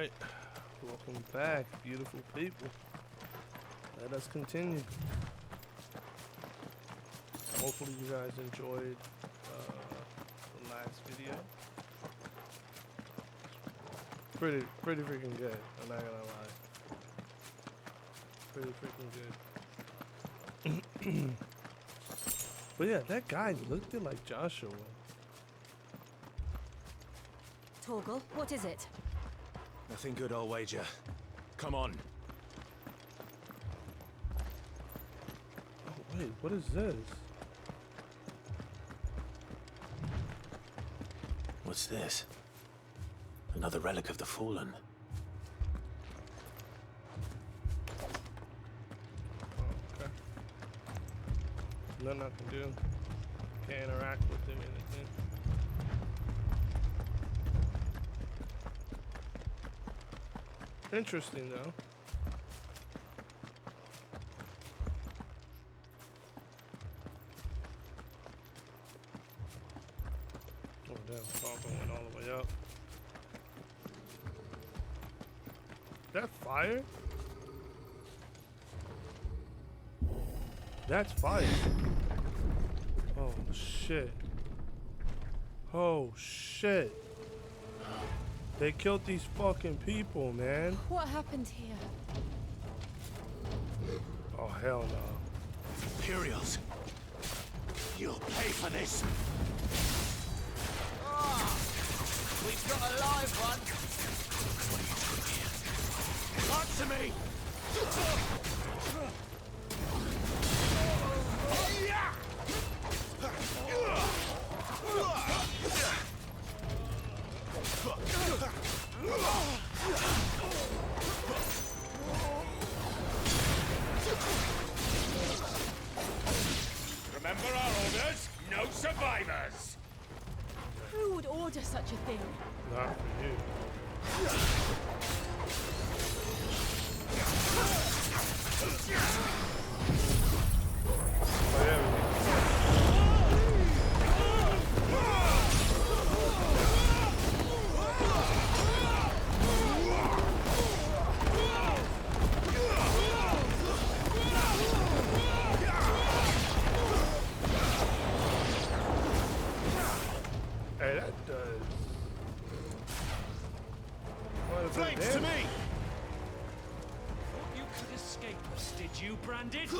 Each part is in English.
Alright, welcome back, beautiful people. Let us continue. Hopefully you guys enjoyed the last video. Pretty freaking good, I'm not gonna lie. Pretty freaking good. But yeah, that guy looked like Joshua. Torgal, what is it? Nothing good, I'll wager. Come on. Oh, wait, what is this? What's this? Another relic of the Fallen. Oh, okay. Nothing I can do. Can't interact with him or anything. Interesting though. Oh damn, Falcon went all the way up. That fire? That's fire. Oh shit. Oh shit. They killed these fucking people, man. What happened here? Oh, hell no. Imperials. You'll pay for this. We've got a live one. Answer me! Remember our orders? No survivors! Who would order such a thing? Not for you. Oh, yeah, hey, that does. Flames to me! You could escape us, did you, Branded?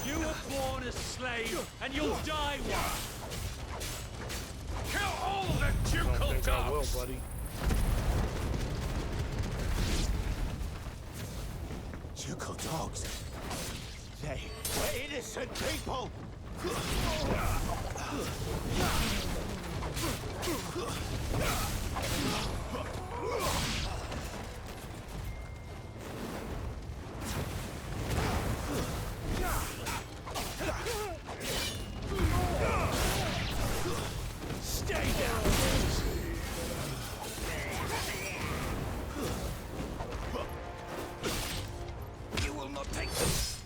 You were born a slave, and you'll die one! Kill all the I don't ducal think I will, dogs! buddy. Ducal dogs. They were innocent people! Stay down! You will not take this!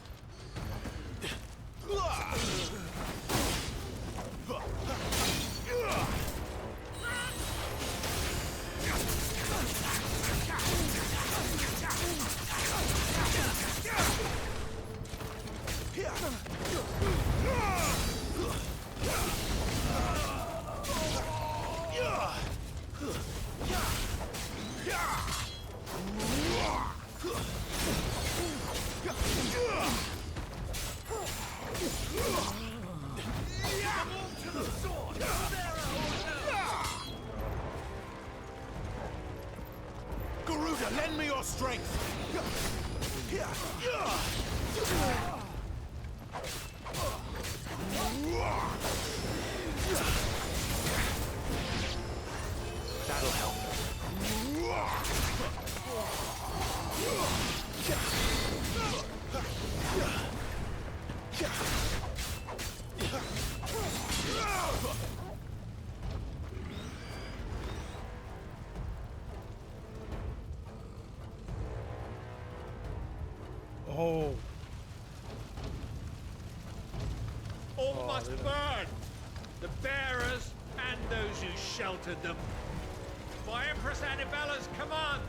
Garuda, lend me your strength! That'll help. Oh. All must burn! The bearers and those who sheltered them. By Empress Annibella's command,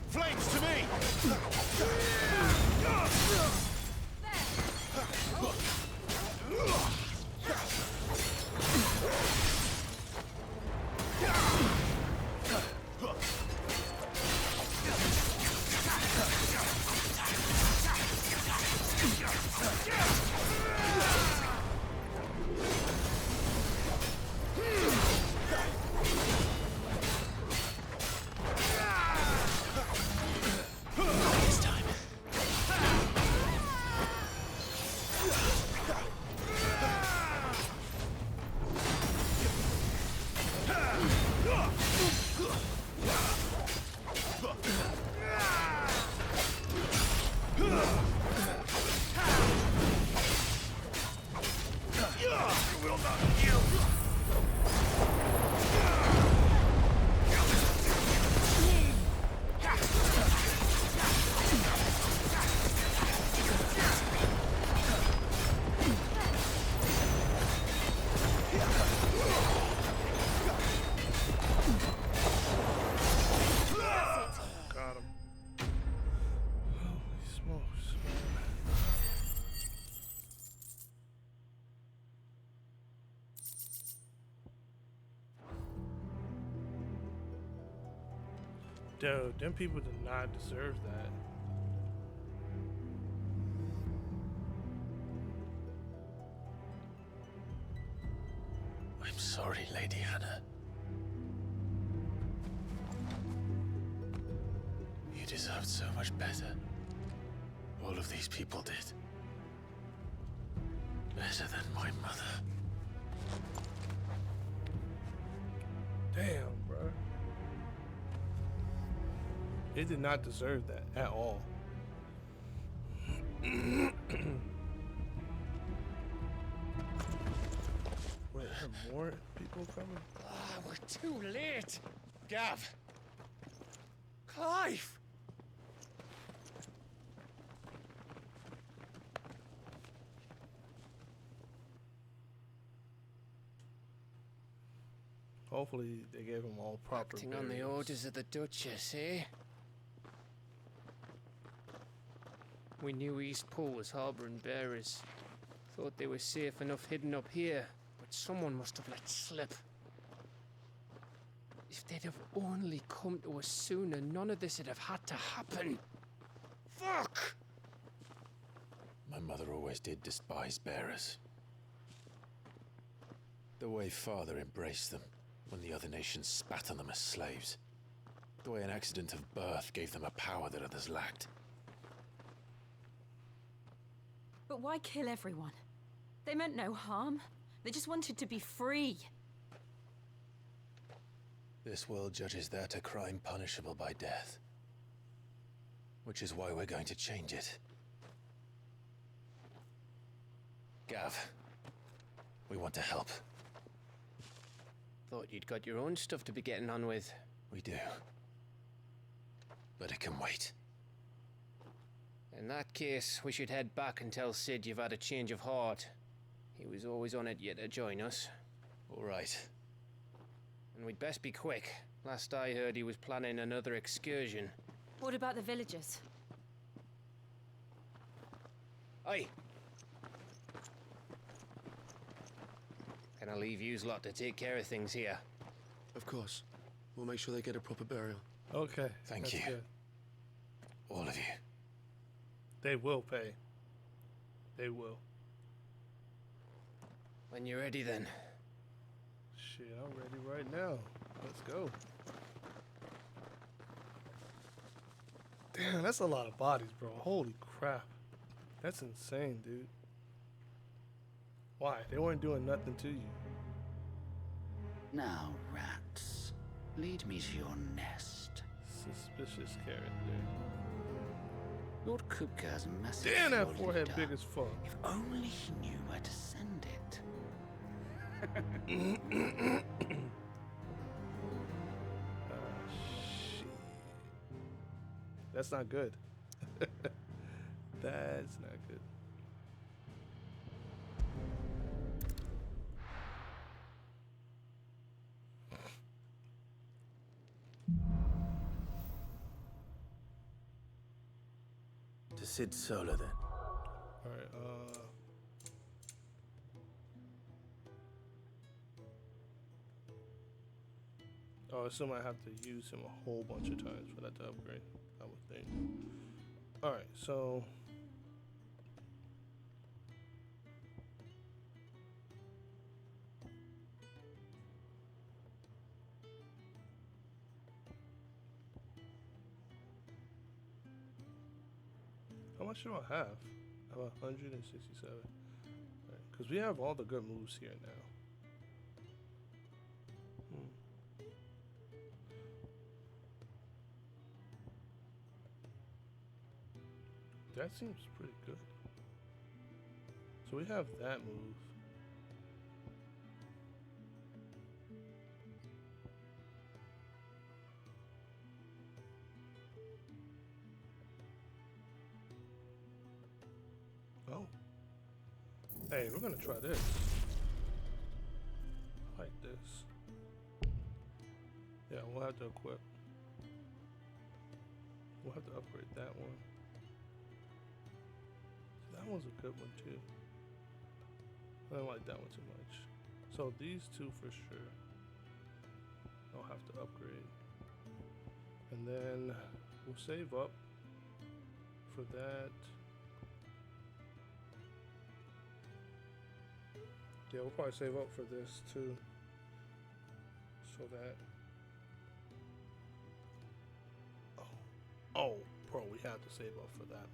Flames to me! Got him. Holy smokes. Dude, them people did not deserve that. I'm sorry, Lady Hannah. You deserved so much better. All of these people did. Better than my mother. Damn, bro. They did not deserve that at all. Wait, are more people coming? Ah, we're too late. Gav. Clive. Hopefully they gave them all proper Acting on the burials. orders of the Duchess, eh? We knew East Pool was harbouring bearers. Thought they were safe enough hidden up here, but someone must have let slip. If they'd have only come to us sooner, none of this would have had to happen. Fuck! My mother always did despise bearers. The way Father embraced them when the other nations spat on them as slaves. The way an accident of birth gave them a power that others lacked. But why kill everyone? They meant no harm. They just wanted to be free. This world judges that a crime punishable by death. Which is why we're going to change it. Gav, we want to help. Thought you'd got your own stuff to be getting on with. We do. But it can wait. In that case, we should head back and tell Sid you've had a change of heart. He was always on it yet to join us. All right. And we'd best be quick. Last I heard, he was planning another excursion. What about the villagers? Aye. Can I leave yous lot to take care of things here? Of course. We'll make sure they get a proper burial. Okay. Thank that's you. good. All of you. They will pay. They will. When you're ready, then. Shit, I'm ready right now. Let's go. Damn, that's a lot of bodies, bro. Holy crap. That's insane, dude. Why? They weren't doing nothing to you. Now, rats, lead me to your nest. Suspicious character. Lord Kupka's massive Damn, that forehead forehead up. big as fuck. If only he knew where to send it. Shit. That's not good. That's not good. To Sid Solar, then. Alright, oh, I assume I have to use him a whole bunch of times for that to upgrade, I would think. Alright, so... how much do I have? I have 167. Because we have all the good moves here now. That seems pretty good. So we have that move. Oh. Hey, we're gonna try this. Like this. Yeah, we'll have to equip. We'll have to upgrade that one. That one's a good one too. I don't like that one too much. So these two for sure. I'll have to upgrade. And then we'll save up for that. Yeah, we'll probably save up for this too. So that. Oh, bro, we have to save up for that.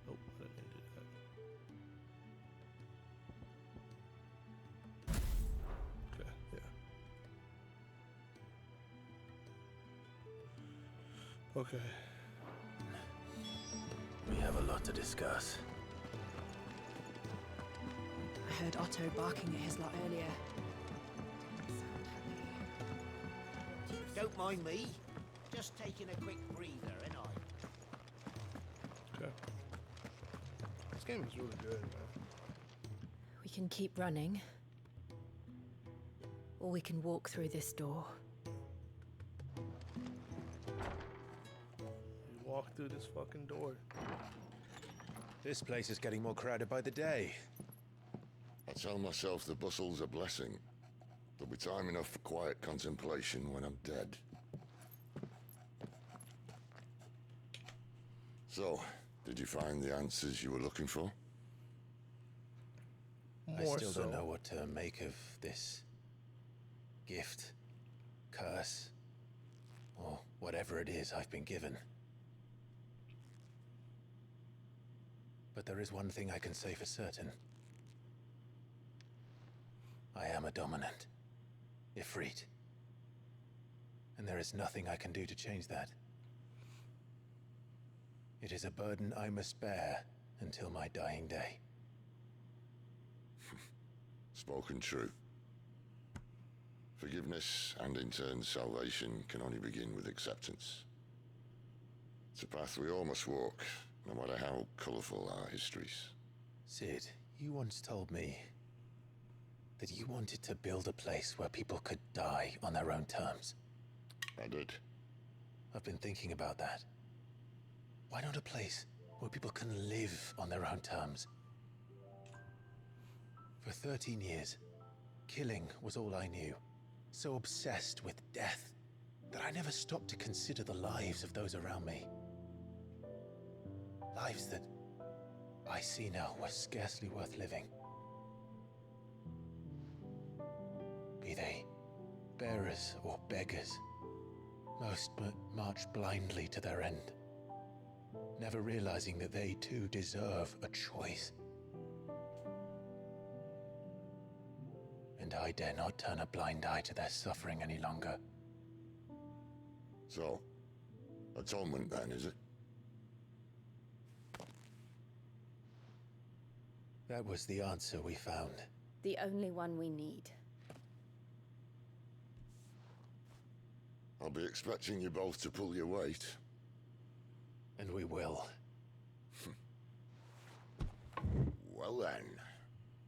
Nope, I didn't do that. Okay, yeah. Okay. We have a lot to discuss. I heard Otto barking at his lot earlier. Don't mind me. Just taking a quick breather, ain't I? Okay. This game is really good, man. We can keep running, or we can walk through this door. You walk through this fucking door. This place is getting more crowded by the day. I tell myself the bustle's a blessing. There'll be time enough for quiet contemplation when I'm dead. So, did you find the answers you were looking for? I still don't know what to make of this gift, curse, or whatever it is I've been given. But there is one thing I can say for certain. I am a dominant, Ifrit. And there is nothing I can do to change that. It is a burden I must bear until my dying day. Spoken true. Forgiveness and in turn salvation can only begin with acceptance. It's a path we all must walk, no matter how colourful our histories. Sid, you once told me that you wanted to build a place where people could die on their own terms. I did. I've been thinking about that. Why not a place where people can live on their own terms? For 13 years, killing was all I knew. So obsessed with death that I never stopped to consider the lives of those around me. Lives that I see now were scarcely worth living. Be they bearers or beggars, most march blindly to their end, never realizing that they too deserve a choice. And I dare not turn a blind eye to their suffering any longer. So, atonement then, is it? That was the answer we found. The only one we need. I'll be expecting you both to pull your weight. And we will. Well then,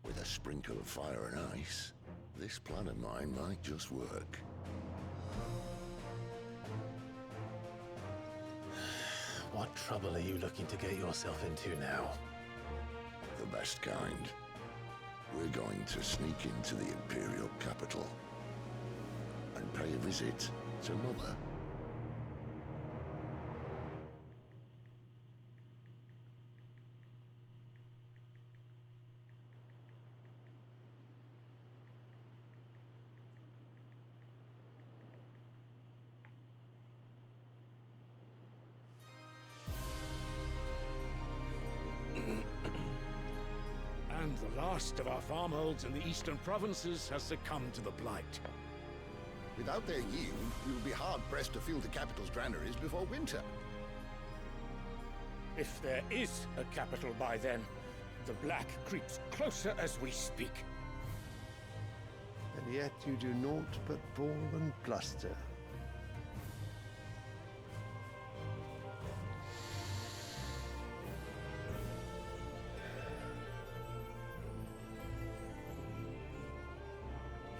with a sprinkle of fire and ice, this plan of mine might just work. What trouble are you looking to get yourself into now? The best kind. We're going to sneak into the Imperial capital and pay a visit to Mother. And the last of our farmholds in the eastern provinces has succumbed to the blight. Without their yield, we will be hard-pressed to fill the capital's granaries before winter. If there is a capital by then, the black creeps closer as we speak. And yet you do naught but bawl and bluster.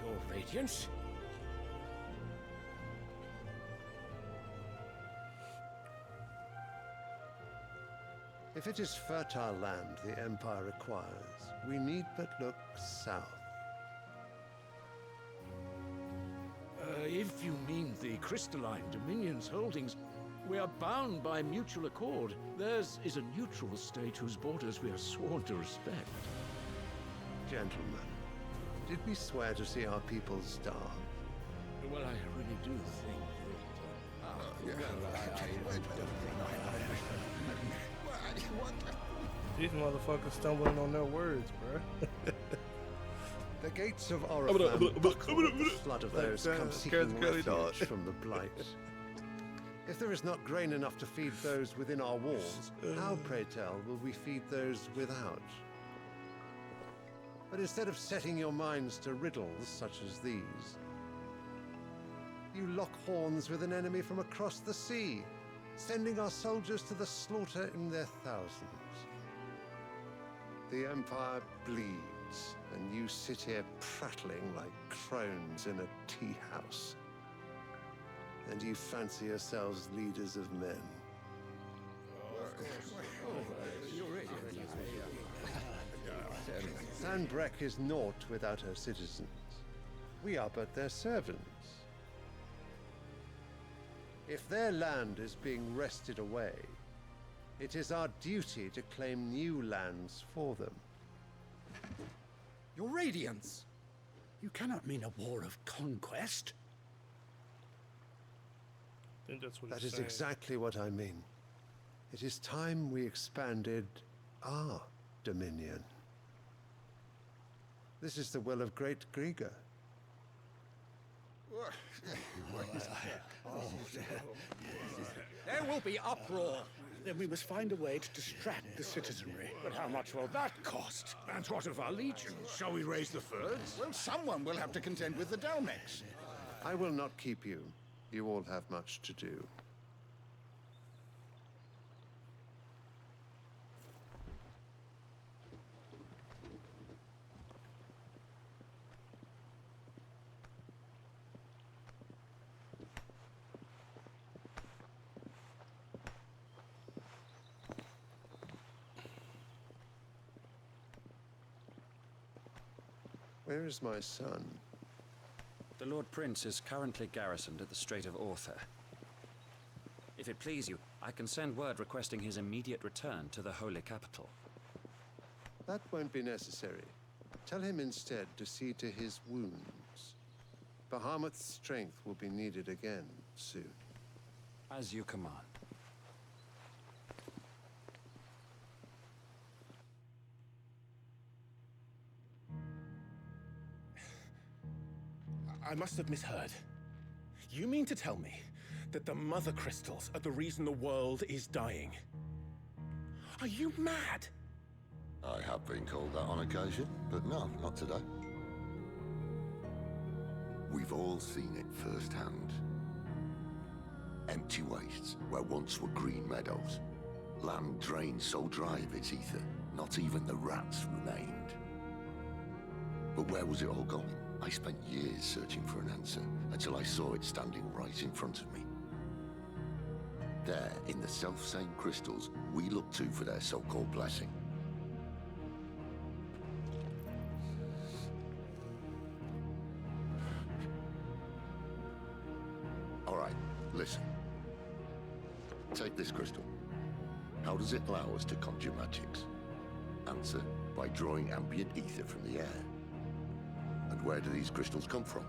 Your Radiance? If it is fertile land the Empire requires, we need but look south. If you mean the crystalline Dominion's holdings, we are bound by mutual accord. Theirs is a neutral state whose borders we are sworn to respect. Gentlemen, did we swear to see our people starve? Well, I really do think These motherfuckers stumbling on their words, bruh. The gates of Oriflamme buckle with the flood of those come seeking refuge from the blight. If there is not grain enough to feed those within our walls, how, pray tell, will we feed those without? But instead of setting your minds to riddles such as these, you lock horns with an enemy from across the sea, sending our soldiers to the slaughter in their thousands. The Empire bleeds, and you sit here prattling like crones in a tea house. And you fancy yourselves leaders of men. Sanbreque is naught without her citizens. We are but their servants. If their land is being wrested away, it is our duty to claim new lands for them. Your Radiance! You cannot mean a war of conquest. I think that's what That he's is saying. exactly what I mean. It is time we expanded our dominion. This is the will of great Grieger. There will be uproar. Then we must find a way to distract the citizenry. But how much will that cost? And what of our legions? Shall we raise the furs? Well, someone will have to contend with the Dalmex. I will not keep you. You all have much to do. Where is my son? The Lord Prince is currently garrisoned at the Strait of Author. If it please you, I can send word requesting his immediate return to the Holy Capital. That won't be necessary. Tell him instead to see to his wounds. Bahamut's strength will be needed again soon. As you command. I must have misheard. You mean to tell me that the Mother Crystals are the reason the world is dying? Are you mad? I have been called that on occasion, but no, not today. We've all seen it firsthand. Empty wastes where once were green meadows. Land drained so dry of its ether, not even the rats remained. But where was it all going? I spent years searching for an answer, until I saw it standing right in front of me. There, in the self-same crystals we look to for their so-called blessing. All right, listen. Take this crystal. How does it allow us to conjure magics? Answer, by drawing ambient ether from the air. And where do these crystals come from?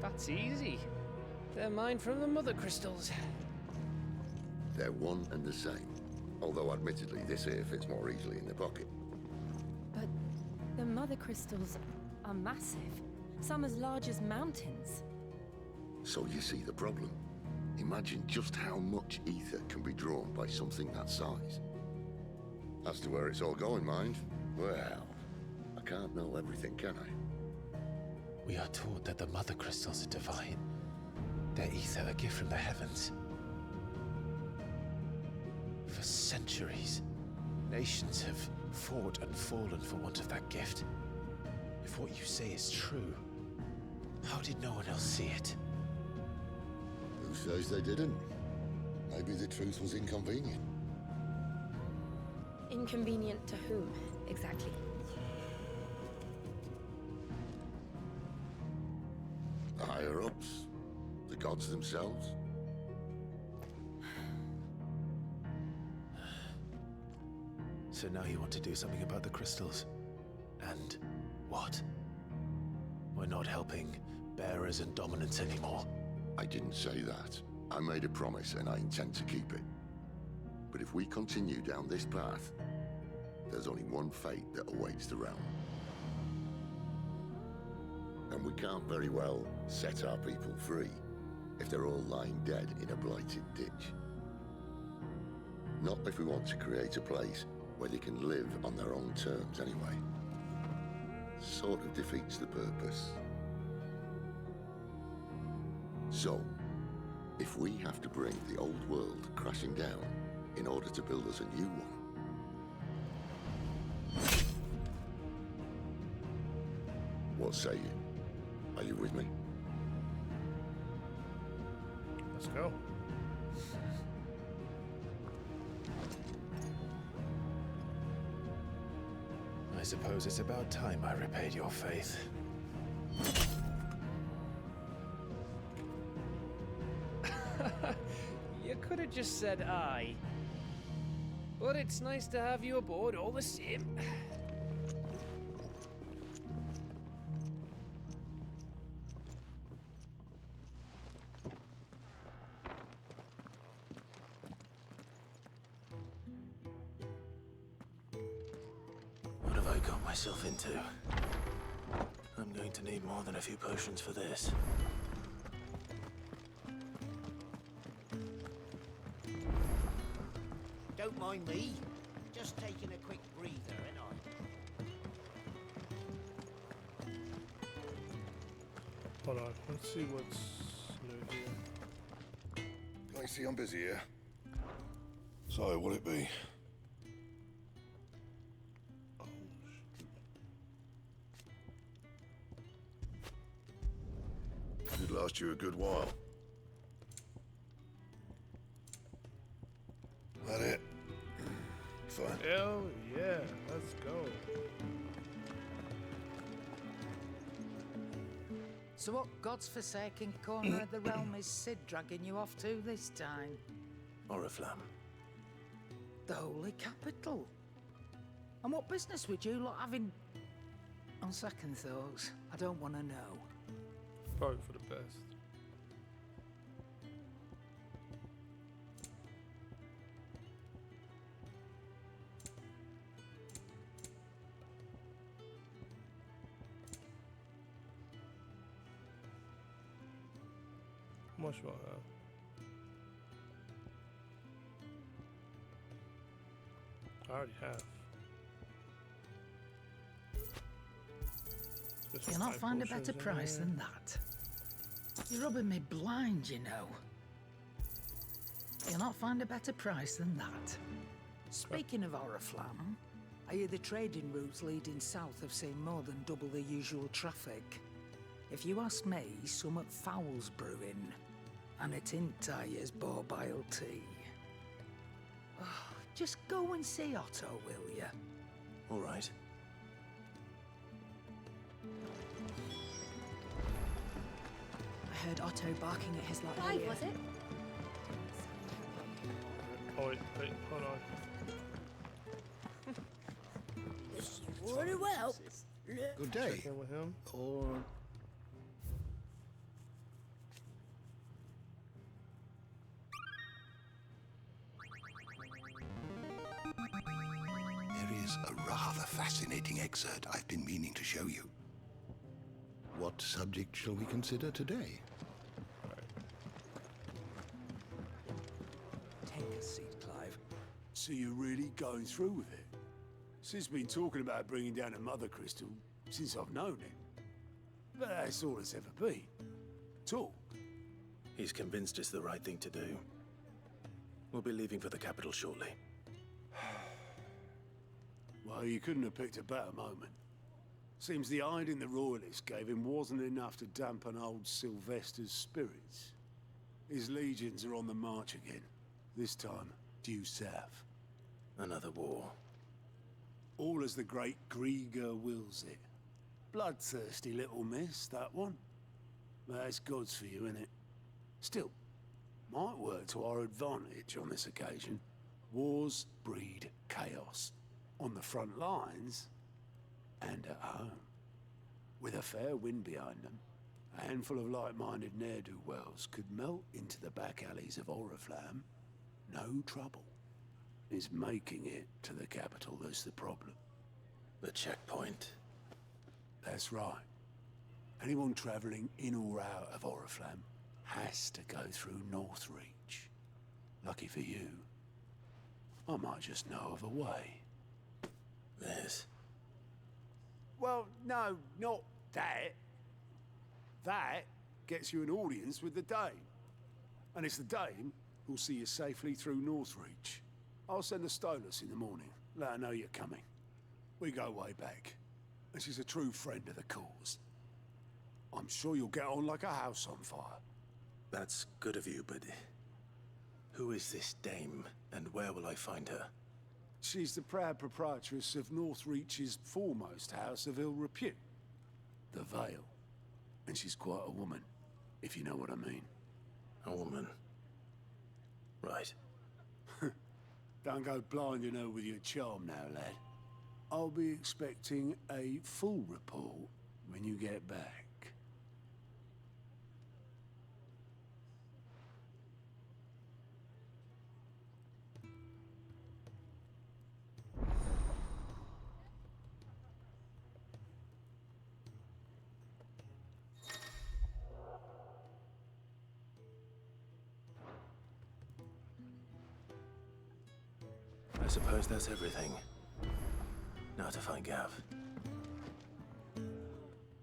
That's easy. They're mine from the mother crystals. They're one and the same. Although admittedly, this here fits more easily in the pocket. But the mother crystals are massive. Some as large as mountains. So you see the problem. Imagine just how much ether can be drawn by something that size. As to where it's all going, mind? Well, I can't know everything, can I? We are taught that the mother crystals are divine. Their ether a gift from the heavens. For centuries, nations have fought and fallen for want of that gift. If what you say is true, how did no one else see it? Who says they didn't? Maybe the truth was inconvenient. Inconvenient to whom, exactly? The higher-ups? The gods themselves? So now you want to do something about the crystals? And what? We're not helping bearers and dominants anymore. I didn't say that. I made a promise and I intend to keep it. But if we continue down this path, there's only one fate that awaits the realm. And we can't very well set our people free if they're all lying dead in a blighted ditch. Not if we want to create a place where they can live on their own terms anyway. Sort of defeats the purpose. So, if we have to bring the old world crashing down in order to build us a new one, what say you? Are you with me? Let's go. I suppose it's about time I repaid your faith. You could have just said aye. But it's nice to have you aboard all the same. What have I got myself into? I'm going to need more than a few potions for this. Don't mind me. Just taking a quick breather, ain't I? Hold on, let's see what's new here. I see I'm busy here. So, what'll it be? Could last you a good while. That it? Fine. Hell yeah, let's go. So what God's forsaken corner of the realm is Sid dragging you off to this time? Oriflamme. The Holy Capital. And what business would you lot having? On second thoughts, I don't want to know. Probably for the best. How much do I have? I already have. Cannot find a better price than that. You're rubbing me blind, you know. You'll not find a better price than that. Speaking of Oriflamme, I hear the trading routes leading south have seen more than double the usual traffic. If you ask me, somewhat foul's brewing. And it ain't Tyre's borbile tea. Oh, just go and see Otto, will you? All right. I heard Otto barking at his lot Clive, earlier. was it? Oh, wait, hold on. Very well. Good day. Check in with him. Or... There is a rather fascinating excerpt I've been meaning to show you. What subject shall we consider today? Take a seat, Clive. So you're really going through with it? Sid's been talking about bringing down a mother crystal since I've known him. But that's all it's ever been. Talk. He's convinced it's the right thing to do. We'll be leaving for the capital shortly. Well, you couldn't have picked a better moment. Seems the hiding the Royalists gave him wasn't enough to dampen old Sylvester's spirits. His legions are on the march again. This time, due south. Another war. All as the great Grieger wills it. Bloodthirsty little miss, that one. But that's God's for you, innit? Still, might work to our advantage on this occasion. Wars breed chaos. On the front lines, and at home. With a fair wind behind them, a handful of like-minded ne'er-do-wells could melt into the back alleys of Oriflamme. No trouble. It's making it to the capital that's the problem. The checkpoint. That's right. Anyone travelling in or out of Oriflamme has to go through Northreach. Lucky for you, I might just know of a way. This. Well, no, not that. That gets you an audience with the Dame. And it's the Dame who'll see you safely through Northreach. I'll send the Stolas in the morning, let her know you're coming. We go way back, and she's a true friend of the cause. I'm sure you'll get on like a house on fire. That's good of you, but... who is this dame, and where will I find her? She's the proud proprietress of Northreach's foremost house of ill repute, the Vale. And she's quite a woman, if you know what I mean. A woman. Right. Don't go blinding her with your charm now, lad. I'll be expecting a full report when you get back. I suppose that's everything. Now to find Gav.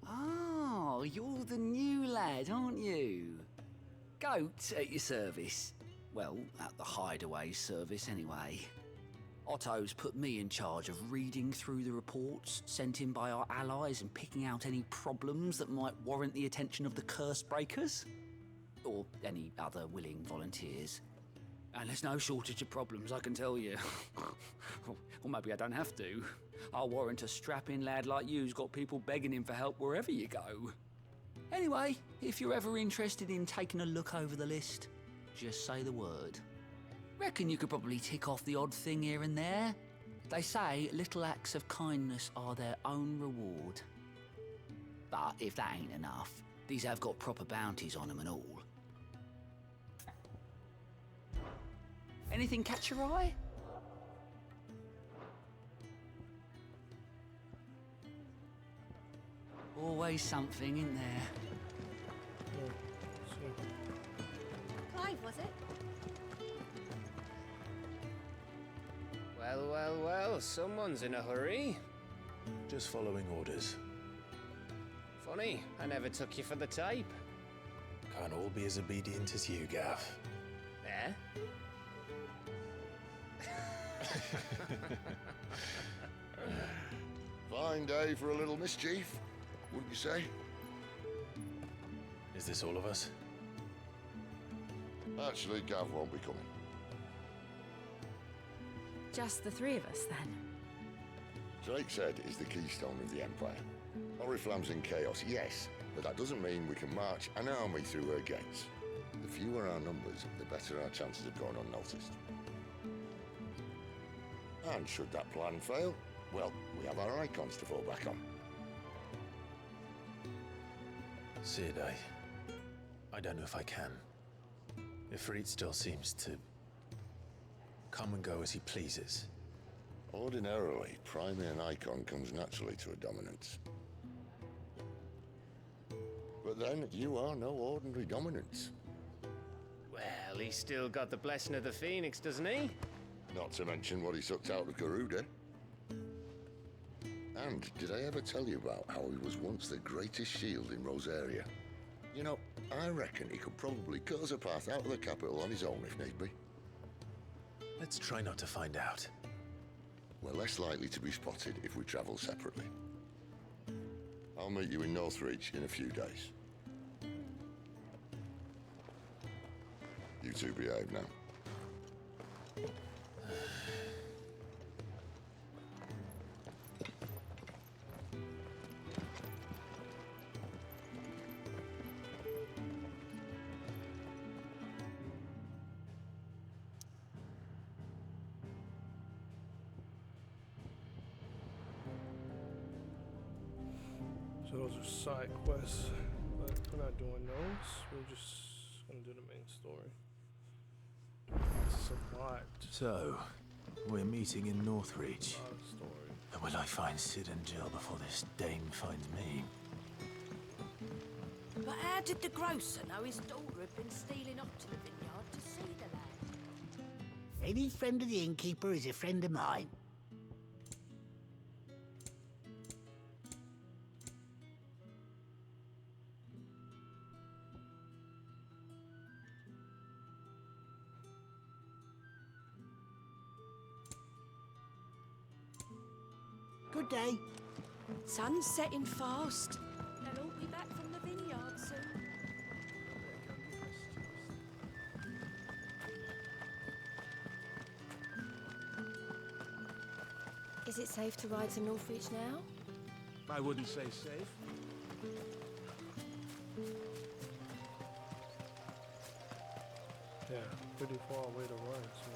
Oh, you're the new lad, aren't you? Goat at your service. Well, at the hideaway service anyway. Otto's put me in charge of reading through the reports sent in by our allies and picking out any problems that might warrant the attention of the curse breakers. Or any other willing volunteers. And there's no shortage of problems, I can tell you. Or maybe I don't have to. I'll warrant a strapping lad like you's got people begging him for help wherever you go. Anyway, if you're ever interested in taking a look over the list, just say the word. Reckon you could probably tick off the odd thing here and there. They say little acts of kindness are their own reward. But if that ain't enough, these have got proper bounties on them and all. Anything catch your eye? Always something, isn't there? Clive, was it? Well, well, well, someone's in a hurry. Just following orders. Funny, I never took you for the type. Can't all be as obedient as you, Gav. Eh? Fine day for a little mischief, wouldn't you say? Is this all of us? Actually, Gav won't be coming. Just the three of us, then? Drake's Head is the keystone of the Empire. Oriflamme's in chaos, yes, but that doesn't mean we can march an army through her gates. The fewer our numbers, the better our chances of going unnoticed. And should that plan fail, well, we have our icons to fall back on. Sid, I don't know if I can. Ifrit still seems to come and go as he pleases. Ordinarily, priming an icon comes naturally to a dominance. But then, you are no ordinary dominance. Well, he's still got the blessing of the Phoenix, doesn't he? Not to mention what he sucked out of Garuda. And did I ever tell you about how he was once the greatest shield in Rosaria? You know, I reckon he could probably cut us a path out of the capital on his own if need be. Let's try not to find out. We're less likely to be spotted if we travel separately. I'll meet you in Northreach in a few days. You two behave now. So those are side quests, but we're not doing those. We're just gonna do the main story. It's a lot. So, we're meeting in Northreach. A lot of story. And will I find Sid and Jill before this dame finds me? But how did the grocer know his daughter had been stealing up to the vineyard to see the lad? Any friend of the innkeeper is a friend of mine. Good day. Sun's setting fast. They'll all be back from the vineyard soon. Is it safe to ride to Northreach now? I wouldn't say safe. Yeah, pretty far away to run, so.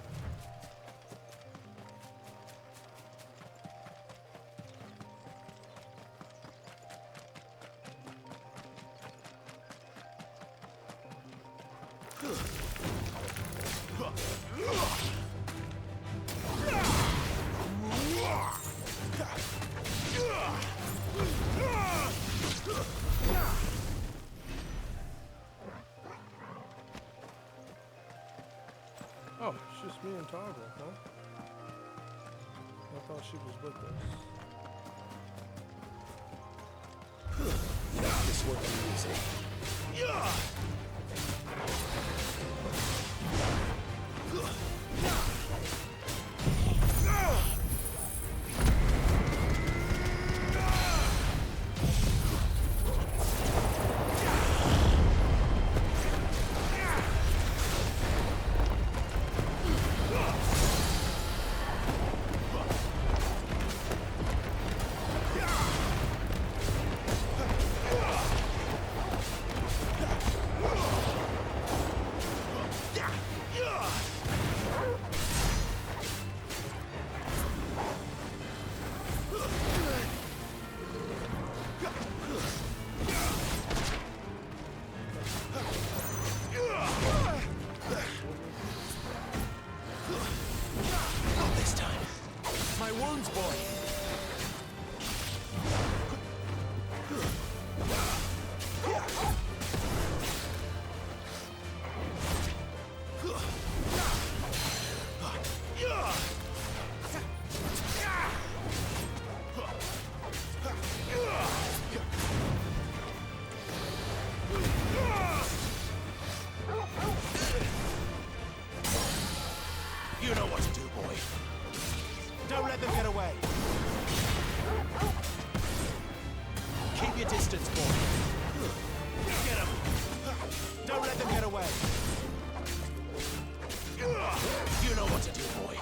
Oh, it's just me and Toggle, huh? I thought she was with us. This won't be easy. Don't let them get away. Keep your distance, boy. Get him. Don't let them get away. You know what to do, boy.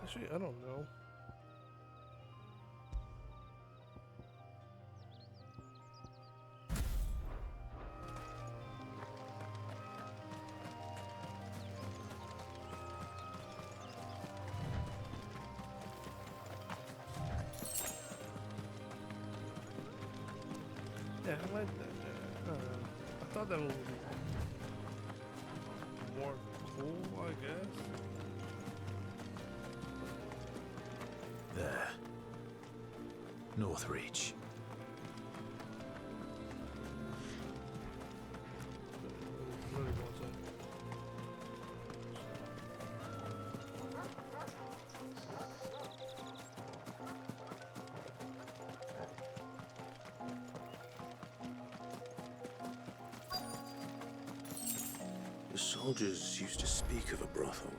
Actually, I don't know. Yeah, I like that. I thought that would be more cool, I guess. There. Northreach. The soldiers used to speak of a brothel,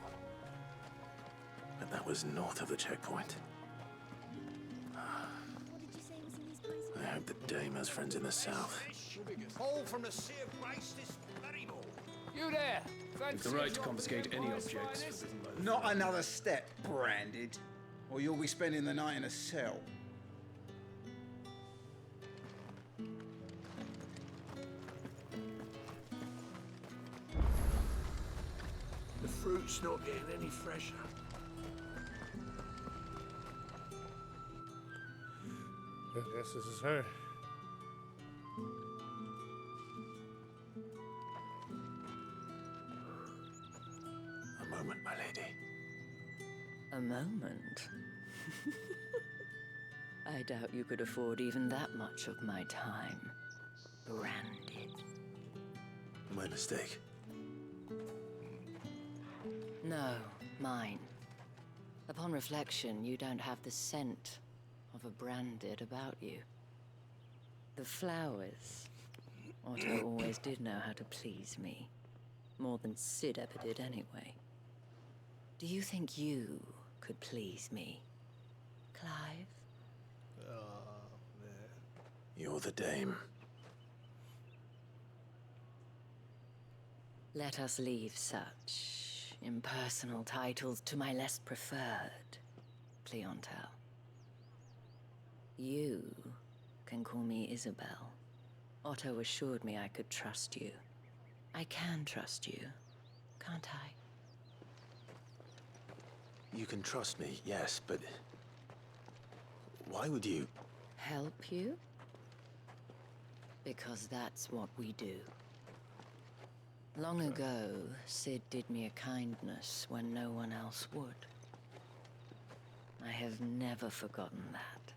but that was north of the checkpoint. I hope the dame has friends in the south. All from the Sea of Grace, this bloody ball. You there! You've the right to confiscate any objects forbidden by the Not another step, branded, or you'll be spending the night in a cell. The fruit's not getting any fresher. I guess this is her. A moment, my lady. A moment? I doubt you could afford even that much of my time. Branded. My mistake. No, mine. Upon reflection, you don't have the scent of a branded about you. The flowers. Otto always did know how to please me. More than Sid ever did anyway. Do you think you could please me, Clive? You're the dame. Let us leave such impersonal titles to my less preferred clientele. You can call me Isabel. Otto assured me I could trust you. I can trust you, can't I? You can trust me, yes, but why would you? Help you? Because that's what we do. Long ago, Sid did me a kindness when no one else would. I have never forgotten that.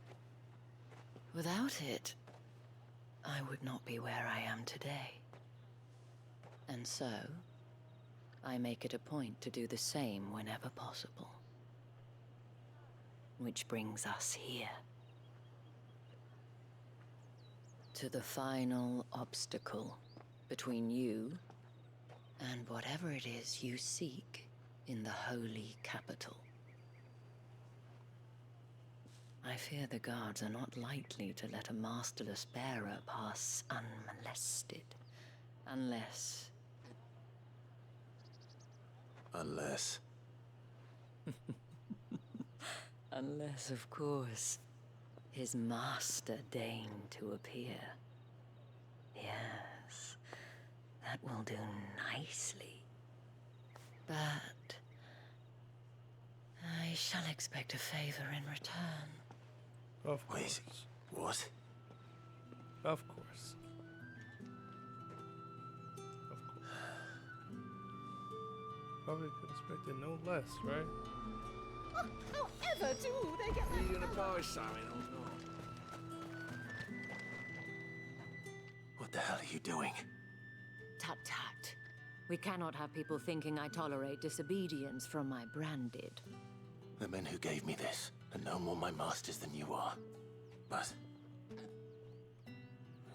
Without it, I would not be where I am today. And so, I make it a point to do the same whenever possible. Which brings us here. To the final obstacle between you and whatever it is you seek in the holy capital. I fear the guards are not likely to let a masterless bearer pass unmolested, unless... Unless... Unless, of course, his master deigned to appear. Yes, that will do nicely. But I shall expect a favor in return. Of course. Wait, what? Of course. Probably could expect it no less, right? However do they get Are you gonna buy something or not? What the hell are you doing? Tut tut. We cannot have people thinking I tolerate disobedience from my branded. The men who gave me this are no more my masters than you are. But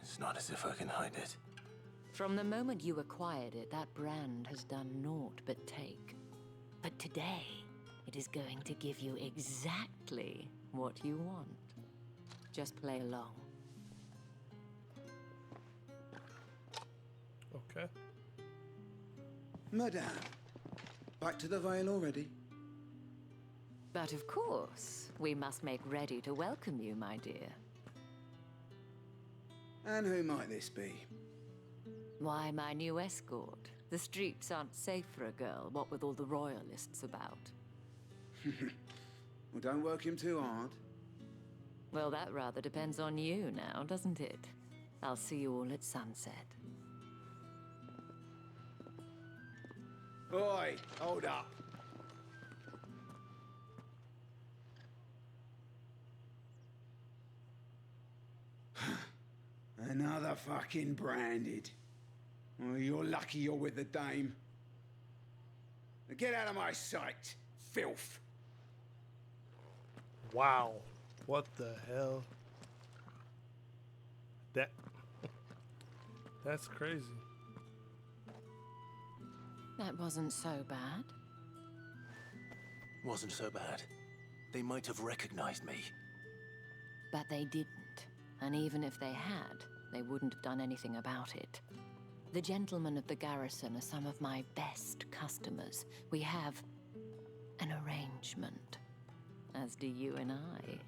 it's not as if I can hide it. From the moment you acquired it, that brand has done naught but take. But today, it is going to give you exactly what you want. Just play along. Okay. Madame, back to the Vale already? But of course, we must make ready to welcome you, my dear. And who might this be? Why, my new escort. The streets aren't safe for a girl, what with all the royalists about. Well, don't work him too hard. Well, that rather depends on you now, doesn't it? I'll see you all at sunset. Oi, hold up. Another fucking branded. Well, you're lucky you're with the dame. Now get out of my sight, filth. Wow. What the hell? That's crazy. That wasn't so bad. Wasn't so bad. They might have recognized me. But they didn't. And even if they had, they wouldn't have done anything about it. The gentlemen of the garrison are some of my best customers. We have an arrangement, as do you and I.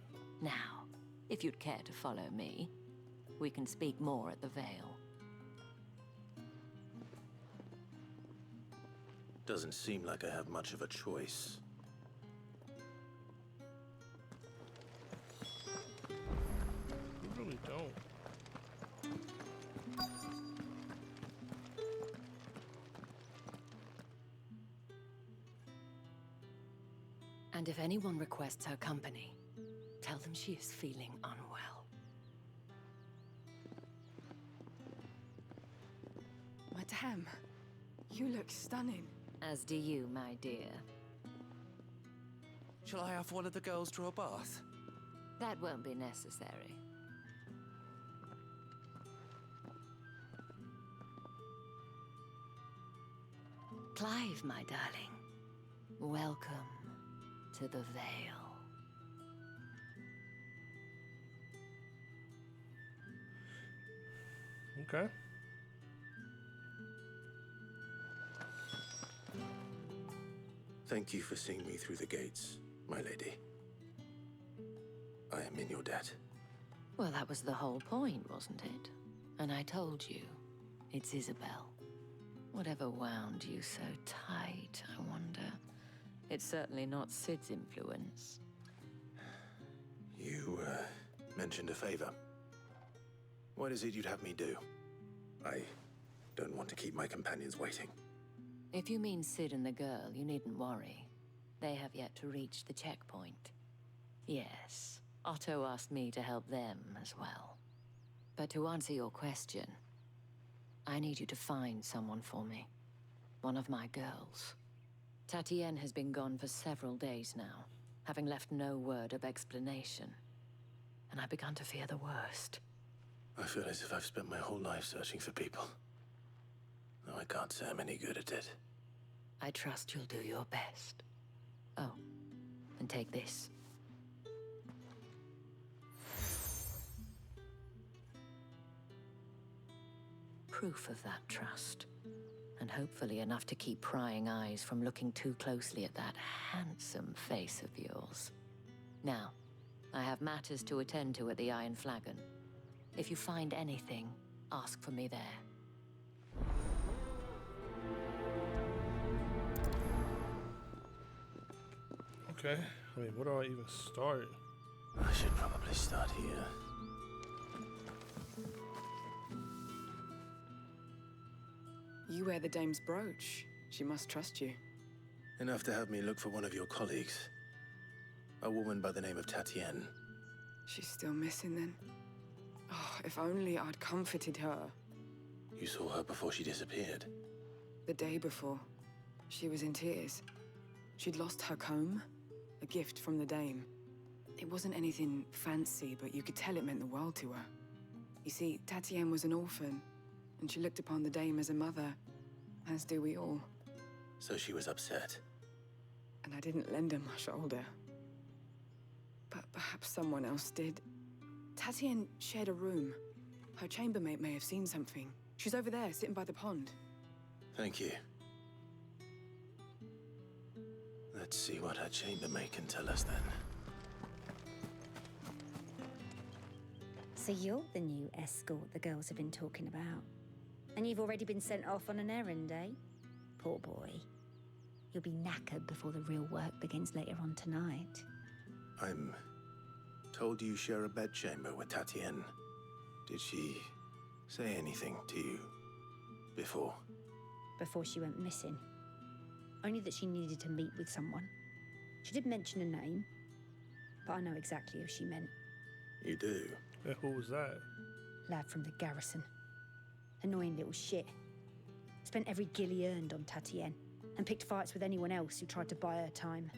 Now, if you'd care to follow me, we can speak more at the Vale. Doesn't seem like I have much of a choice. You really don't. And if anyone requests her company, tell them she is feeling unwell. Madame, you look stunning. As do you, my dear. Shall I have one of the girls draw a bath? That won't be necessary. Clive, my darling. Welcome to the Vale. Okay. Thank you for seeing me through the gates, my lady. I am in your debt. Well, that was the whole point, wasn't it? And I told you, it's Isabel. Whatever wound you so tight, I wonder. It's certainly not Sid's influence. You, mentioned a favor. What is it you'd have me do? I don't want to keep my companions waiting. If you mean Sid and the girl, you needn't worry. They have yet to reach the checkpoint. Yes, Otto asked me to help them as well. But to answer your question, I need you to find someone for me. One of my girls. Tatienne has been gone for several days now, having left no word of explanation. And I've begun to fear the worst. I feel as if I've spent my whole life searching for people. No, I can't say I'm any good at it. I trust you'll do your best. Oh, and take this. Proof of that trust. And hopefully enough to keep prying eyes from looking too closely at that handsome face of yours. Now, I have matters to attend to at the Iron Flagon. If you find anything, ask for me there. Okay. I mean, where do I even start? I should probably start here. You wear the dame's brooch. She must trust you. Enough to have me look for one of your colleagues. A woman by the name of Tatienne. She's still missing then. Oh, if only I'd comforted her. You saw her before she disappeared. The day before, she was in tears. She'd lost her comb, a gift from the dame. It wasn't anything fancy, but you could tell it meant the world to her. You see, Tatienne was an orphan, and she looked upon the dame as a mother, as do we all. So she was upset. And I didn't lend her my shoulder. But perhaps someone else did. Tatienne shared a room. Her chambermaid may have seen something. She's over there, sitting by the pond. Thank you. Let's see what her chambermaid can tell us then. So you're the new escort the girls have been talking about. And you've already been sent off on an errand, eh? Poor boy. You'll be knackered before the real work begins later on tonight. I'm told you share a bedchamber with Tatienne. Did she say anything to you before? Before she went missing. Only that she needed to meet with someone. She did mention a name, but I know exactly who she meant. You do? Yeah, who was that? Lad from the garrison. Annoying little shit. Spent every guil he earned on Tatienne, and picked fights with anyone else who tried to buy her time.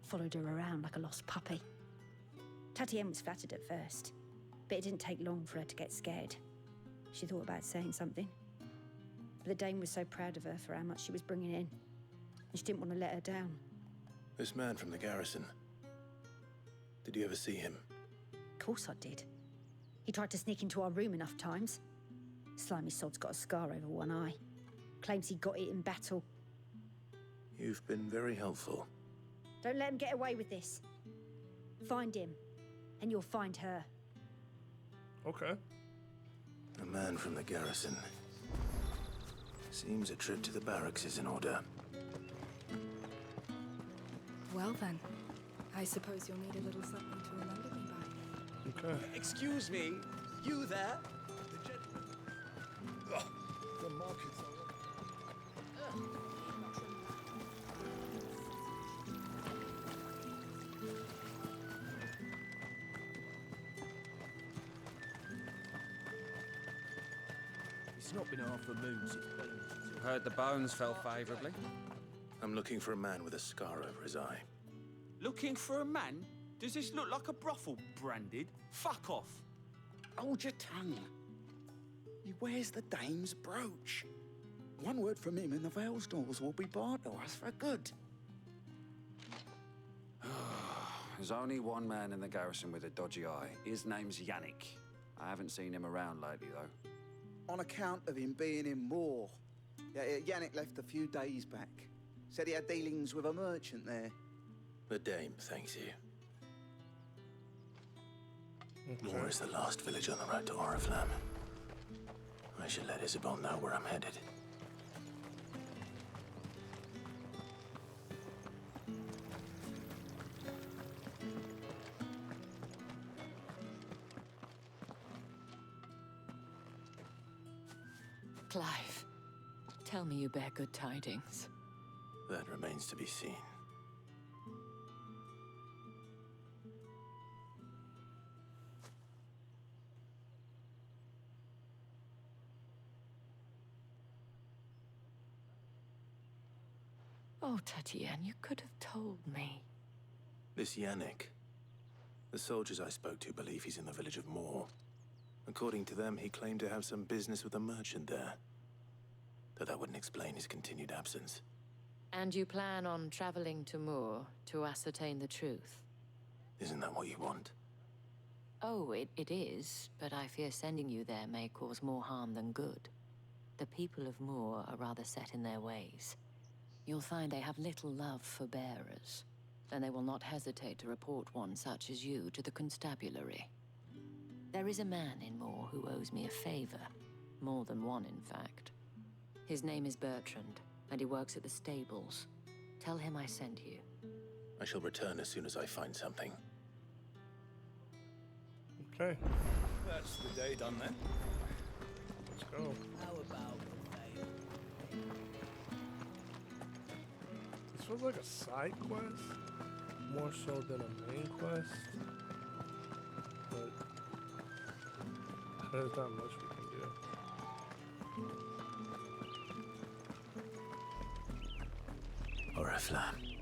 Followed her around like a lost puppy. Tatienne was flattered at first, but it didn't take long for her to get scared. She thought about saying something. But the dame was so proud of her for how much she was bringing in, and she didn't want to let her down. This man from the garrison. Did you ever see him? Of course I did. He tried to sneak into our room enough times. Slimy sod's got a scar over one eye. Claims he got it in battle. You've been very helpful. Don't let him get away with this. Find him, and you'll find her. Okay. A man from the garrison. Seems a trip to the barracks is in order. Well then, I suppose you'll need a little something to remember me by. Okay. Excuse me, you there? The markets are... It's not been half a moon since Payne. Heard the bones fell favourably. I'm looking for a man with a scar over his eye. Looking for a man? Does this look like a brothel, Branded? Fuck off. Hold your tongue. He wears the dame's brooch. One word from him and the Vale's doors will be barred to us for good. There's only one man in the garrison with a dodgy eye. His name's Yannick. I haven't seen him around lately, though. On account of him being in war. Yeah, Yannick left a few days back. Said he had dealings with a merchant there. The dame thanks you. Okay. Moore is the last village on the road to Oriflamme. I should let Isabel know where I'm headed. Clive, tell me you bear good tidings. That remains to be seen. Oh, Tatienne, you could have told me. This Yannick. The soldiers I spoke to believe he's in the village of Moore. According to them, he claimed to have some business with a merchant there. Though that wouldn't explain his continued absence. And you plan on traveling to Moore to ascertain the truth? Isn't that what you want? Oh, it is, but I fear sending you there may cause more harm than good. The people of Moor are rather set in their ways. You'll find they have little love for bearers, and they will not hesitate to report one such as you to the constabulary. There is a man in Moor who owes me a favor. More than one, in fact. His name is Bertrand, and he works at the stables. Tell him I sent you. I shall return as soon as I find something. Okay, That's the day done then. let's go. How about This was like a side quest, more so than a main quest. But there's not much we can do. Oriflamme,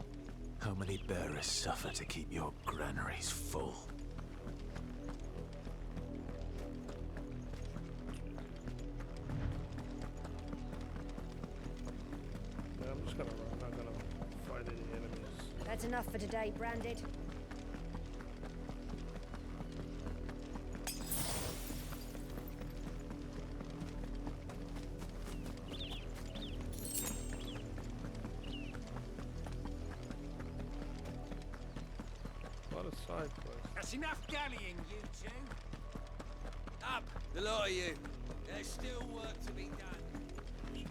how many bearers suffer to keep your granaries full? Yeah, I'm just gonna run. I'm not gonna fight any enemies. That's enough for today, Branded. A lot of side quests. That's enough dallying, you two. Up, the lot of you. There's still work to be done. Jesus.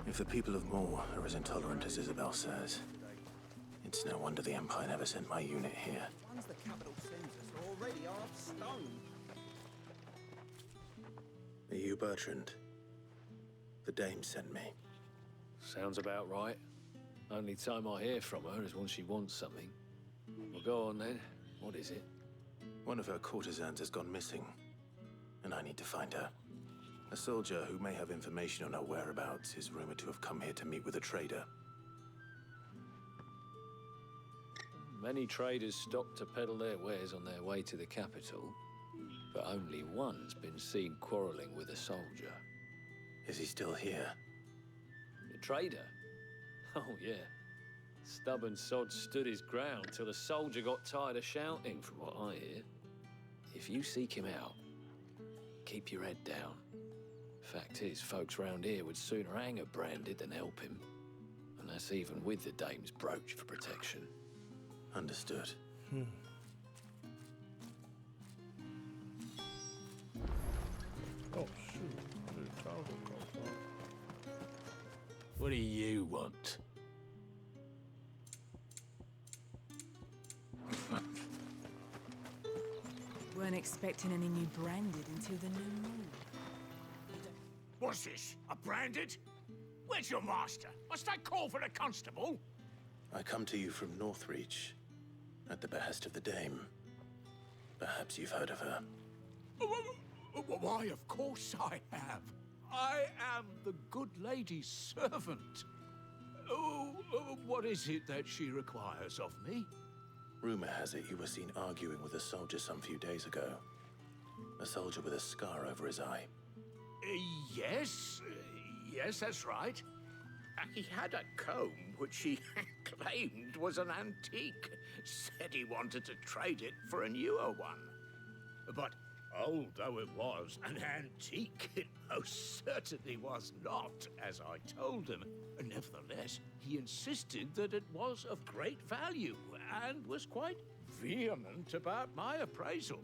If the people of Moor are as intolerant as Isabel says, it's no wonder the Empire never sent my unit here. Ones the capital sends us are already half stone. Are you Bertrand? The dame sent me. Sounds about right. Only time I hear from her is when she wants something. Well, go on then. What is it? One of her courtesans has gone missing, and I need to find her. A soldier who may have information on her whereabouts is rumored to have come here to meet with a trader. Many traders stop to peddle their wares on their way to the capital, but only one's been seen quarreling with a soldier. Is he still here? The trader? Oh, yeah. Stubborn sod stood his ground till the soldier got tired of shouting, from what I hear. If you seek him out, keep your head down. Fact is, folks round here would sooner hang a Branded than help him. And that's even with the dame's brooch for protection. Understood. Oh shoot, where did Charles come from? What do you want? Weren't expecting any new Branded until the new moon. What's this? A Branded? Where's your master? Must I call for a constable? I come to you from Northreach, at the behest of the dame. Perhaps you've heard of her. Why, of course I have. I am the good lady's servant. What is it that she requires of me? Rumor has it you were seen arguing with a soldier some few days ago. A soldier with a scar over his eye. Yes, that's right. He had a comb which he claimed was an antique. Said he wanted to trade it for a newer one. But old though it was, an antique it most certainly was not, as I told him. Nevertheless, he insisted that it was of great value and was quite vehement about my appraisal.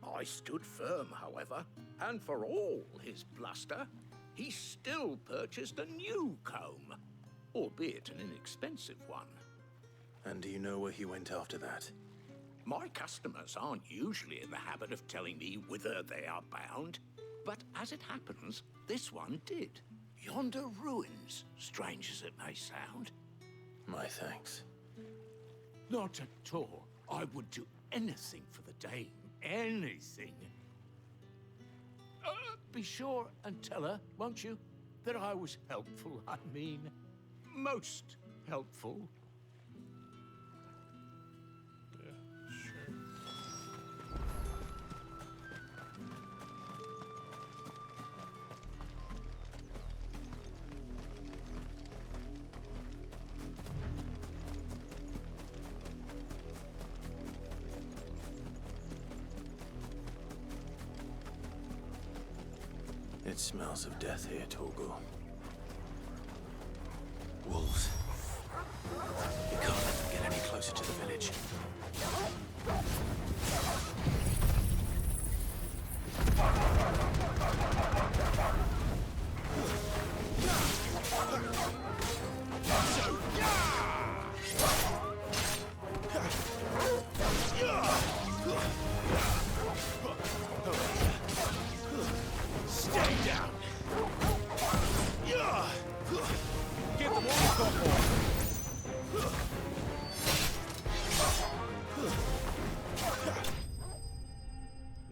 I stood firm, however, and for all his bluster, he still purchased a new comb, albeit an inexpensive one. And do you know where he went after that? My customers aren't usually in the habit of telling me whither they are bound, but as it happens, this one did. Yonder ruins, strange as it may sound. My thanks. Not at all. I would do anything for the dame. Anything. Be sure and tell her, won't you, that I was helpful. I mean, most helpful. Yeah, sure. It smells of death here, Torgal. Wolves. We can't let them get any closer to the village. Stay down! Give them all you've got more!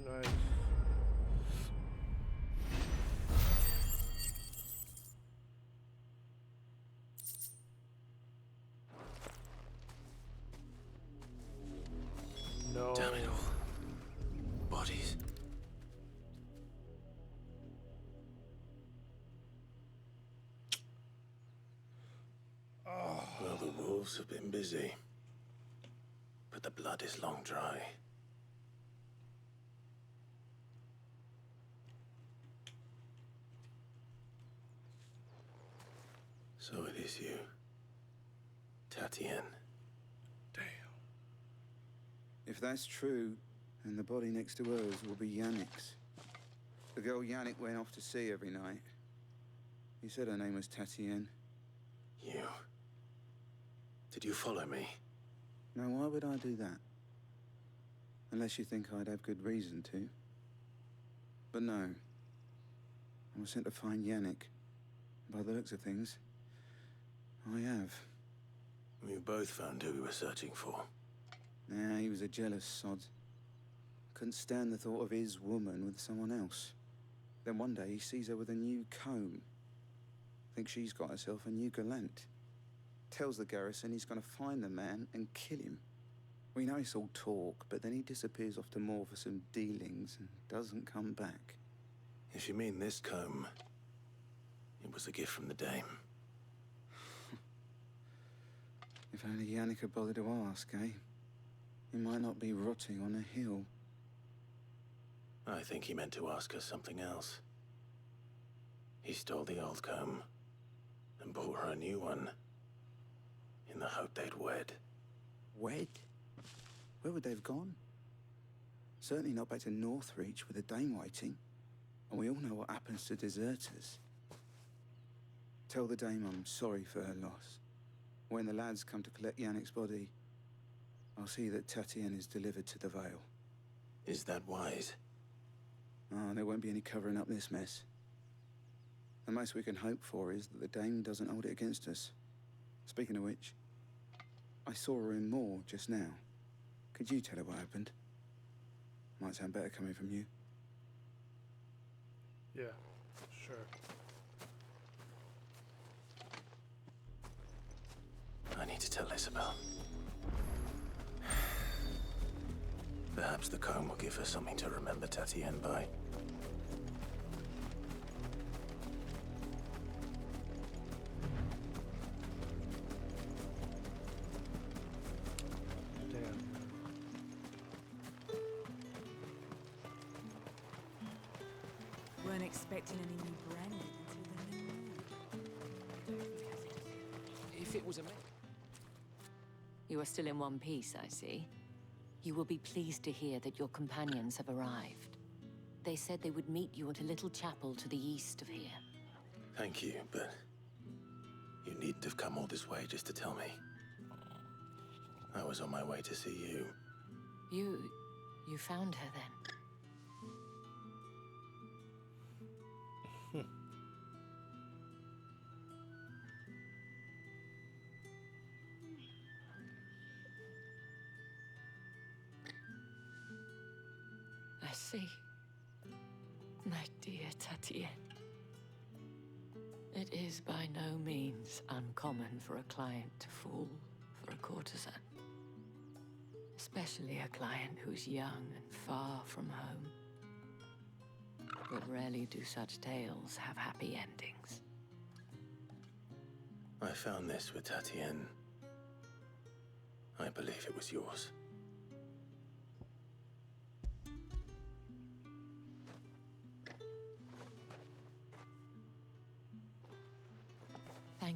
Nice. No. Damn it all. Bodies. Well, the wolves have been busy. But the blood is long dry. So it is you. Tatienne. If that's true, then the body next to hers will be Yannick's. The girl Yannick went off to see every night. He said her name was Tatienne. You. Did you follow me? Now, why would I do that? Unless you think I'd have good reason to. But no. I was sent to find Yannick. By the looks of things, I have. We both found who we were searching for. Nah, he was a jealous sod. Couldn't stand the thought of his woman with someone else. Then one day he sees her with a new comb. Thinks she's got herself a new gallant. Tells the garrison he's gonna find the man and kill him. We know it's all talk, but then he disappears off to Moor for some dealings and doesn't come back. If you mean this comb, it was a gift from the Dame. If only Yannick had bothered to ask, eh? He might not be rotting on a hill. I think he meant to ask us something else. He stole the old comb and bought her a new one in the hope they'd wed. Wed? Where would they have gone? Certainly not back to Northreach with a Dame waiting. And we all know what happens to deserters. Tell the Dame I'm sorry for her loss. When the lads come to collect Yannick's body, I'll see that Tatienne is delivered to the Vale. Is that wise? Oh, there won't be any covering up this mess. The most we can hope for is that the Dame doesn't hold it against us. Speaking of which, I saw her in Moor just now. Could you tell her what happened? Might sound better coming from you. Yeah, sure. I need to tell Isabel. Perhaps the comb will give her something to remember Tatienne by. Damn. Weren't expecting any new branding until the new moon. If it was a man. You are still in one piece, I see. You will be pleased to hear that your companions have arrived. They said they would meet you at a little chapel to the east of here. Thank you, but you needn't have come all this way just to tell me. I was on my way to see you. You found her then? I see. My dear Tatienne. It is by no means uncommon for a client to fall for a courtesan. Especially a client who's young and far from home. But rarely do such tales have happy endings. I found this with Tatienne. I believe it was yours.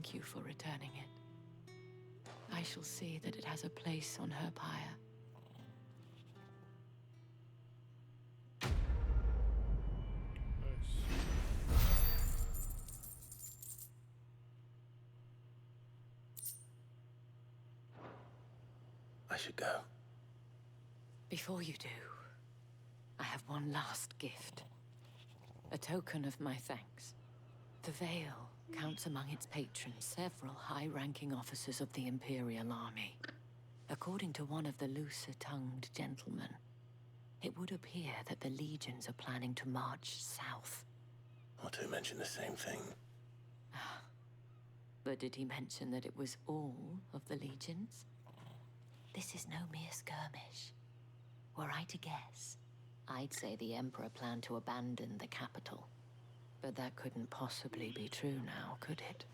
thank you for returning it. I shall see that it has a place on her pyre. I should go. Before you do, I have one last gift. A token of my thanks. The Veil counts among its patrons several high-ranking officers of the Imperial Army. According to one of the looser-tongued gentlemen, it would appear that the legions are planning to march south. Or to mention the same thing. But did he mention that it was all of the legions? This is no mere skirmish. Were I to guess, I'd say the Emperor planned to abandon the capital. But that couldn't possibly be true now, could it?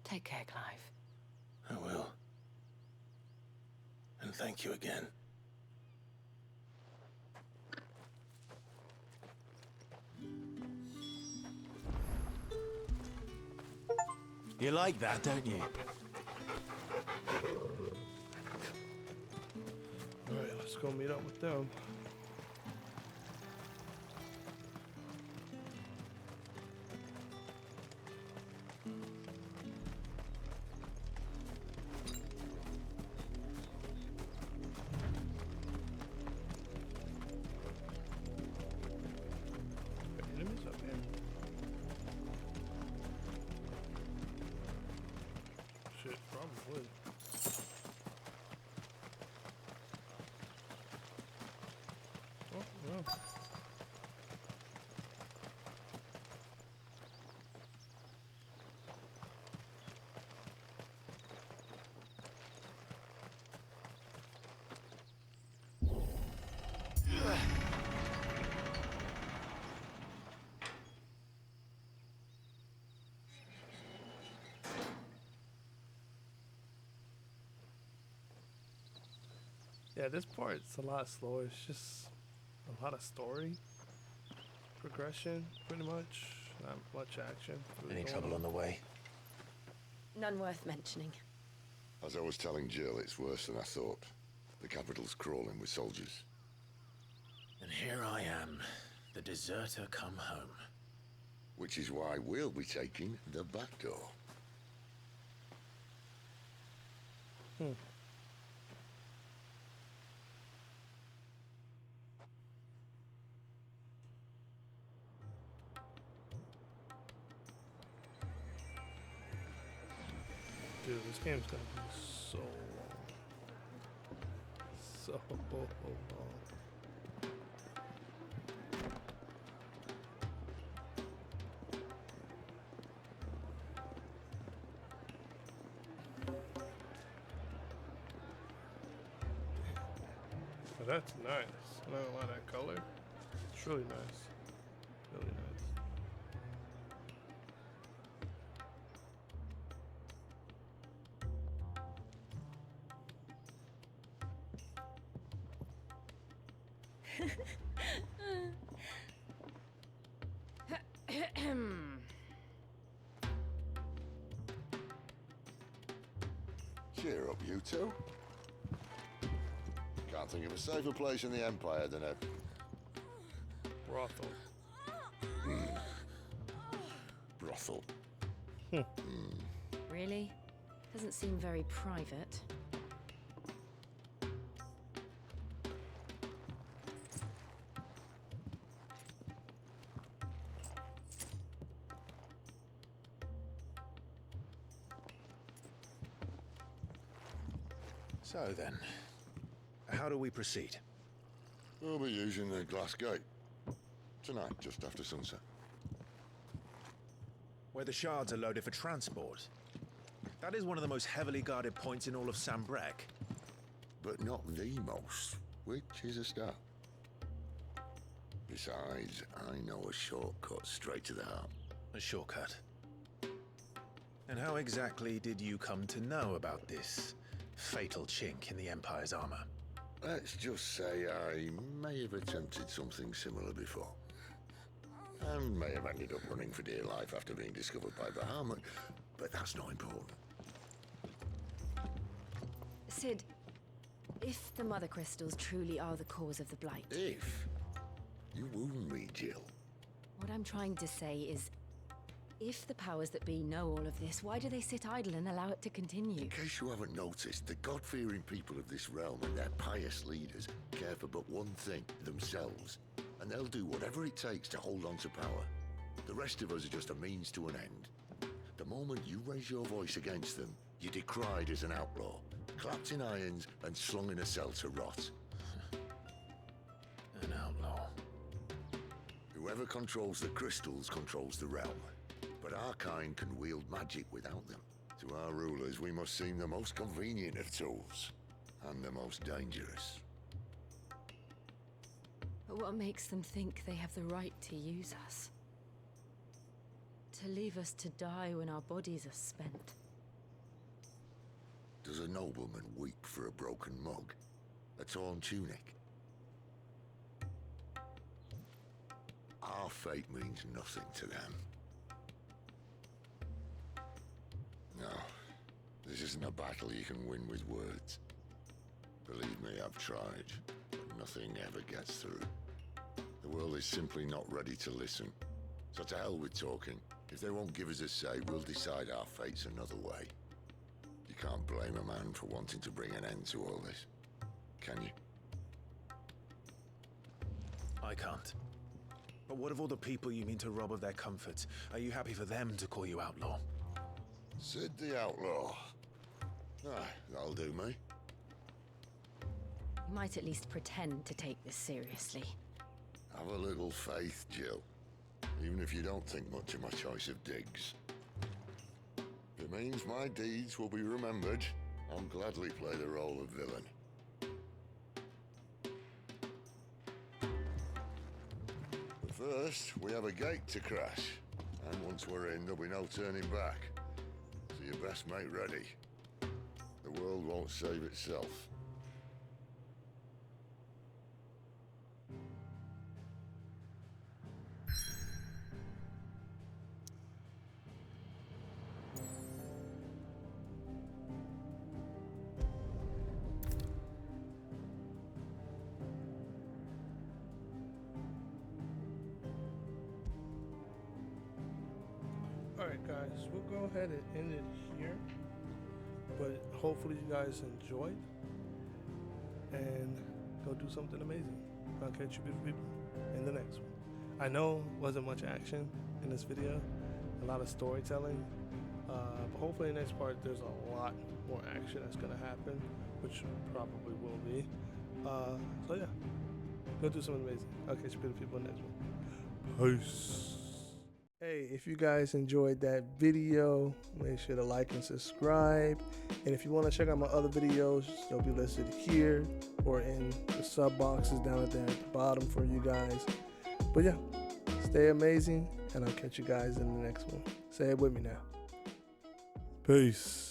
Take care, Clive. I will. And thank you again. You like that, don't you? Alright, let's go meet up with them. Enemies up here. Shit, probably. Oh, no. Yeah, this part's a lot slower. It's just a lot of story progression, pretty much. Not much action. Any trouble on the way? None worth mentioning. As I was telling Jill, it's worse than I thought. The capital's crawling with soldiers. And here I am, the deserter come home. Which is why we'll be taking the back door. Dude, this game's gonna be so long. So long. But that's nice. I don't like that color. It's really nice. Really nice. Cheer up, you two. Can't think of a safer place in the Empire than a... brothel. Brothel. Really? Doesn't seem very private. So then, how do we proceed? We'll be using the glass gate. Tonight, just after sunset. Where the shards are loaded for transport. That is one of the most heavily guarded points in all of Sambrek. But not the most, which is a start. Besides, I know a shortcut straight to the heart. A shortcut. And how exactly did you come to know about this fatal chink in the Empire's armor? Let's just say I may have attempted something similar before. And may have ended up running for dear life after being discovered by Bahamut. but that's not important. Sid, if the Mother Crystals truly are the cause of the Blight... If? You wound me, Jill. What I'm trying to say is, if the powers that be know all of this, why do they sit idle and allow it to continue? In case you haven't noticed, the God-fearing people of this realm and their pious leaders care for but one thing, themselves. And they'll do whatever it takes to hold on to power. The rest of us are just a means to an end. The moment you raise your voice against them, you're decried as an outlaw, clapped in irons and slung in a cell to rot. An outlaw. Whoever controls the crystals controls the realm. But our kind can wield magic without them. To our rulers, we must seem the most convenient of tools, and the most dangerous. But what makes them think they have the right to use us? To leave us to die when our bodies are spent? Does a nobleman weep for a broken mug? A torn tunic? Our fate means nothing to them. No, this isn't a battle you can win with words. Believe me, I've tried, but nothing ever gets through. The world is simply not ready to listen. So to hell with talking. If they won't give us a say, we'll decide our fates another way. You can't blame a man for wanting to bring an end to all this, can you? I can't. But what of all the people you mean to rob of their comforts? Are you happy for them to call you outlaw? Sid the Outlaw. Ah, that'll do me. You might at least pretend to take this seriously. Have a little faith, Jill. Even if you don't think much of my choice of digs. If it means my deeds will be remembered, I'll gladly play the role of villain. But first, we have a gate to crash. And once we're in, there'll be no turning back. So you best make ready. The world won't save itself. Alright guys, we'll go ahead and end it here, but hopefully you guys enjoyed and go do something amazing. I'll catch you beautiful people in the next one. I know wasn't much action in this video, a lot of storytelling, but hopefully in the next part there's a lot more action that's going to happen, which probably will be. So yeah, go do something amazing. I'll catch you beautiful people in the next one. Peace. Hey, if you guys enjoyed that video, make sure to like and subscribe. And if you want to check out my other videos, they'll be listed here or in the sub boxes down there at the bottom for you guys. But yeah, stay amazing, and I'll catch you guys in the next one. Say it with me now. Peace.